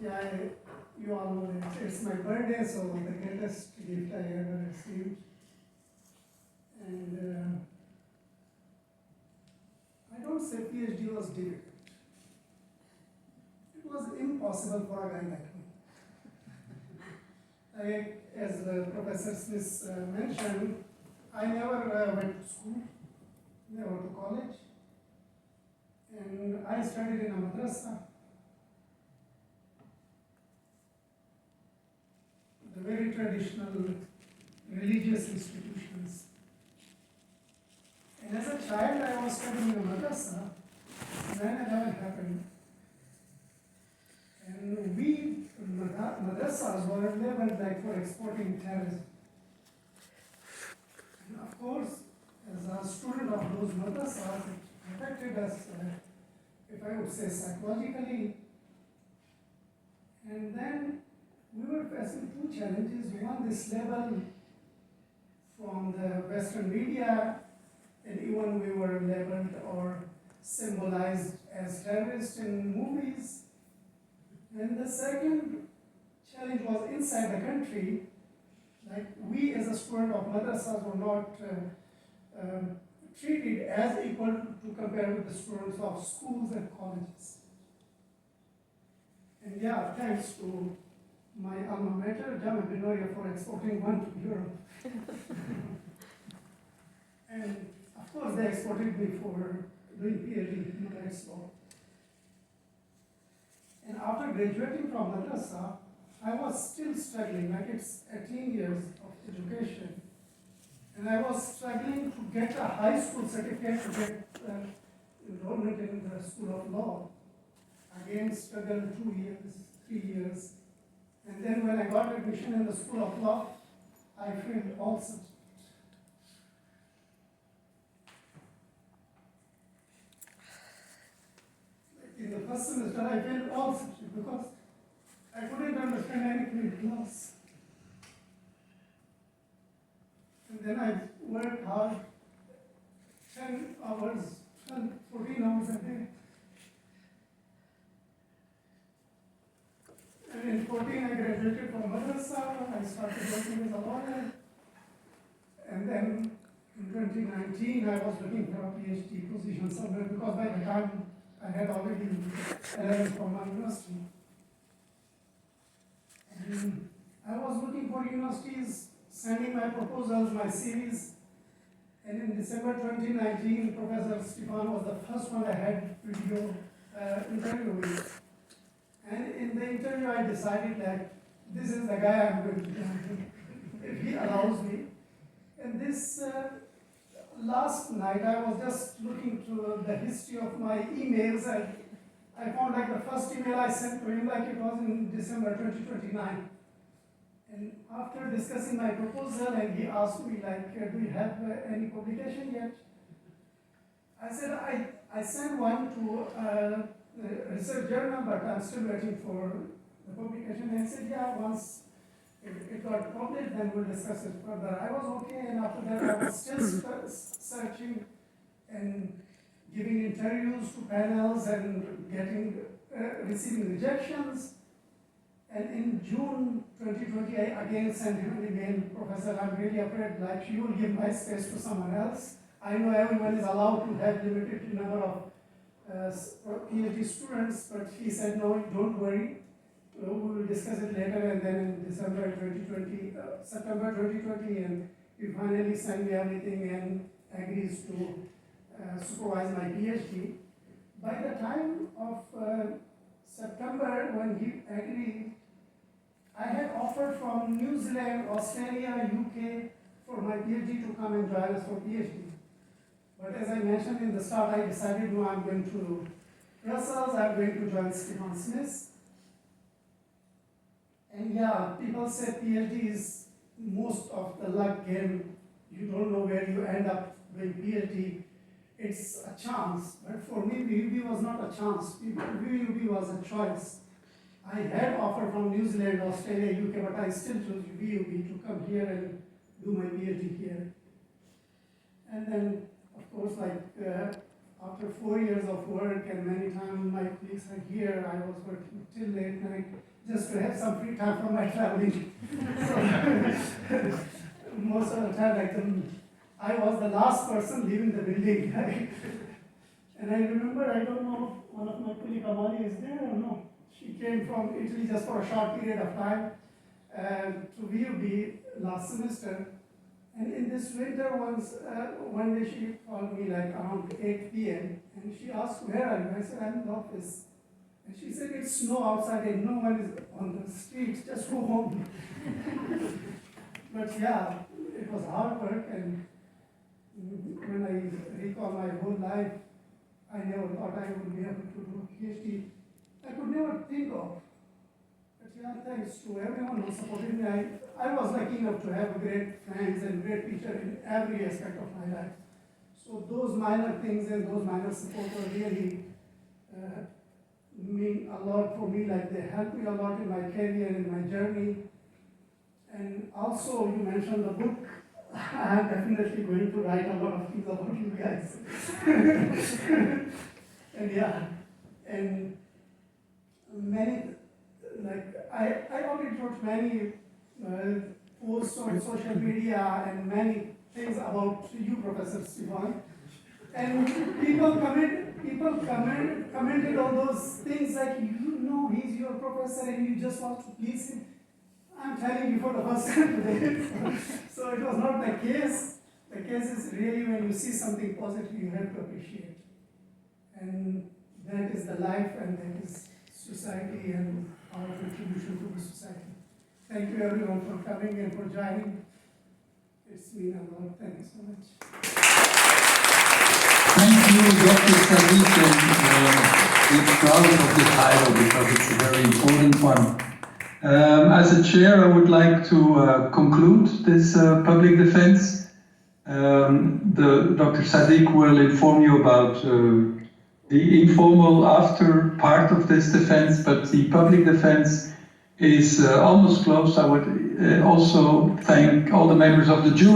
Yeah, you all know it's my birthday, so the greatest gift I ever received. And I don't say PhD was difficult. It was impossible for a guy like me. As Professor Smith mentioned, I never went to school, never to college. And I studied in a madrasa, the very traditional religious institutions. And as a child, I was studying in a madrasa, 9/11 happened. And we, madrasas, were labeled like for exporting terrorism. And of course, as a student of those madrasas, it affected us, if I would say, psychologically. And then we were facing two challenges. One, this label from the Western media, and even we were labeled or symbolized as terrorists in movies. And the second challenge was inside the country. Like we as a student of madrasas were not treated as equal to compare with the students of schools and colleges. And yeah, thanks to my alma mater, Jama Binoria, for exporting one to Europe. And of course, they exported me for doing PhD in human rights law. And after graduating from madrasa, I was still struggling, like it's 18 years of education. And I was struggling to get a high school certificate to get enrollment in the School of Law. Again, struggled 2 years, 3 years. And then when I got admission in the School of Law, I failed all subjects. In the first semester, I failed all subjects because I couldn't understand anything in class. And then I worked hard, 10 hours, 12, 14 hours a day. And in 14, I graduated from madrasa. I started working as a lawyer. And then in 2019, I was looking for a PhD position somewhere because by the time I had already 11 from my university. And I was looking for universities, sending my proposals, my CVs. And in December 2019, Professor Stefan was the first one I had video interview with. And in the interview, I decided that this is the guy I'm going to join if he allows me. And this last night, I was just looking through the history of my emails, and I found like the first email I sent to him, like it was in December 2029. And after discussing my proposal, and he asked me like, do you have any publication yet? I said, I sent one to a research journal, but I'm still waiting for the publication. And he said, yeah, once it got published, then we'll discuss it further. I was okay, and after that I was still searching and giving interviews to panels and receiving rejections. And in June 2020, I again sent him an email, Professor, I'm really afraid like you will give my space to someone else. I know everyone is allowed to have limited number of PhD students, but he said, no, don't worry. We will discuss it later. And then in September 2020, and he finally sent me everything and agrees to supervise my PhD. By the time of September, when he agreed, I had offered from New Zealand, Australia, UK for my PhD to come and join us for PhD. But as I mentioned in the start, I decided, no, I'm going to Brussels, I'm going to join Stephen Smith. And yeah, people say PhD is most of the luck game. You don't know where you end up doing PhD. It's a chance, but for me, VUB was not a chance. VUB was a choice. I had offer from New Zealand, Australia, UK, but I still chose VUB to come here and do my PhD here. And then, of course, like after 4 years of work and many times my colleagues are here, I was working till late night just to have some free time from my traveling. So, most of the time, like, I was the last person leaving the building. Right? And I remember, I don't know if one of my colleagues, Amali, is there or no. She came from Italy just for a short period of time to VUB last semester. And in this winter, one day she called me like around 8 p.m. and she asked, "Where are you?" I said, "I'm in the office." And she said, "It's snow outside and no one is on the streets, just go home." But yeah, it was hard work, and when I recall my whole life, I never thought I would be able to do a PhD. I could never think of. But yeah, thanks to everyone who supported me. I was lucky enough to have great friends and great teacher in every aspect of my life. So those minor things and those minor support really mean a lot for me. Like they helped me a lot in my career, in my journey. And also, you mentioned the book. I'm definitely going to write a lot of things about you guys. And yeah, and many, like I already wrote many posts on social media and many things about you, Professor Stefan. And people commented on those things like, he's your professor and you just want to please him. I'm telling you for the first time today. So it was not the case. The case is really when you see something positive, you have to appreciate. And that is the life and that is society and our contribution to the society. Thank you everyone for coming and for joining. It's been a lot. Thank you so much. Thank you, Dr. Sadiq, and we're proud of the title because it's a very important one. As a chair, I would like to conclude this public defense. Dr. Sadiq will inform you about the informal after part of this defense, but the public defense is almost closed. I would also thank all the members of the jury.